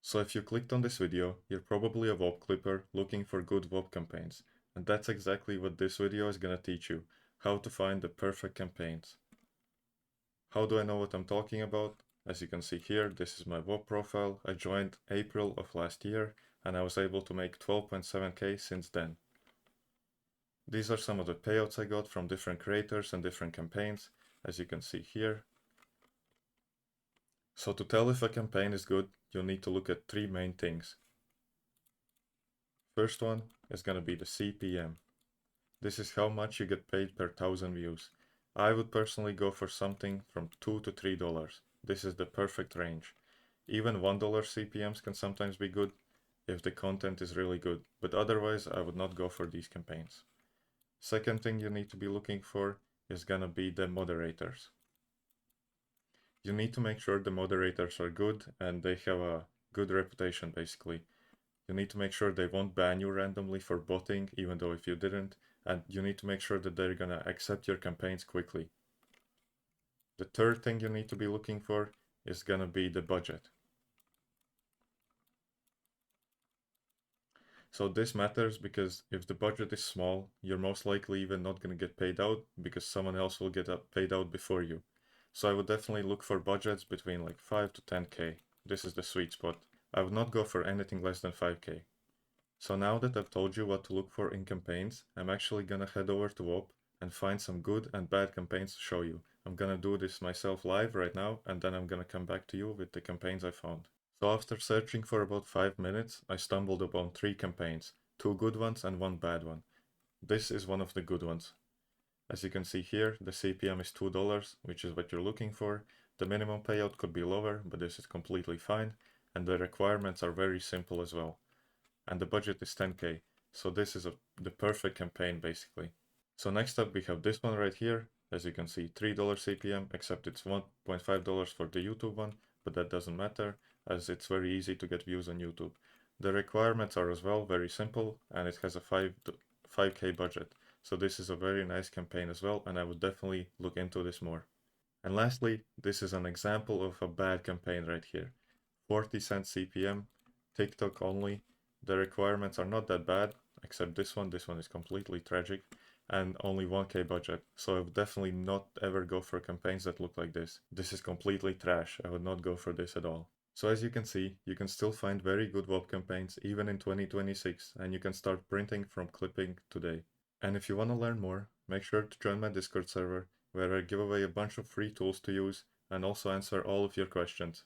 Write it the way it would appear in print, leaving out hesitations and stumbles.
So if you clicked on this video, you're probably a WOP clipper looking for good WOP campaigns. And that's exactly what this video is gonna teach you, how to find the perfect campaigns. How do I know what I'm talking about? As you can see here, this is my WOP profile. I joined April of last year and I was able to make 12.7k since then. These are some of the payouts I got from different creators and different campaigns, as you can see here. So to tell if a campaign is good, you'll need to look at three main things. First one is going to be the CPM. This is how much you get paid per 1,000 views. I would personally go for something from $2 to $3. This is the perfect range. Even $1 CPMs can sometimes be good if the content is really good, but otherwise I would not go for these campaigns. Second thing you need to be looking for is gonna be the moderators. You need to make sure the moderators are good and they have a good reputation basically. You need to make sure they won't ban you randomly for botting, even though if you didn't, and you need to make sure that they're gonna accept your campaigns quickly. The third thing you need to be looking for is gonna be the budget. So this matters because if the budget is small, you're most likely even not going to get paid out because someone else will get paid out before you. So I would definitely look for budgets between like 5 to 10k. This is the sweet spot. I would not go for anything less than 5k. So now that I've told you what to look for in campaigns, I'm actually gonna head over to WOP and find some good and bad campaigns to show you. I'm gonna do this myself live right now and then I'm gonna come back to you with the campaigns I found. So after searching for about 5 minutes, I stumbled upon 3 campaigns, 2 good ones and 1 bad one. This is one of the good ones. As you can see here, the CPM is $2, which is what you're looking for. The minimum payout could be lower, but this is completely fine. And the requirements are very simple as well. And the budget is 10k, so this is the perfect campaign basically. So next up we have this one right here. As you can see, $3 CPM, except it's $1.5 for the YouTube one, but that doesn't matter as it's very easy to get views on YouTube. The requirements are as well very simple and it has a 5k budget. So this is a very nice campaign as well and I would definitely look into this more. And lastly, this is an example of a bad campaign right here. 40 cents CPM, TikTok only. The requirements are not that bad, except this one is completely tragic, and only 1k budget. So I would definitely not ever go for campaigns that look like this. This is completely trash, I would not go for this at all. So as you can see, you can still find very good WOP campaigns even in 2026, and you can start printing from clipping today. And if you want to learn more, make sure to join my Discord server, where I give away a bunch of free tools to use and also answer all of your questions.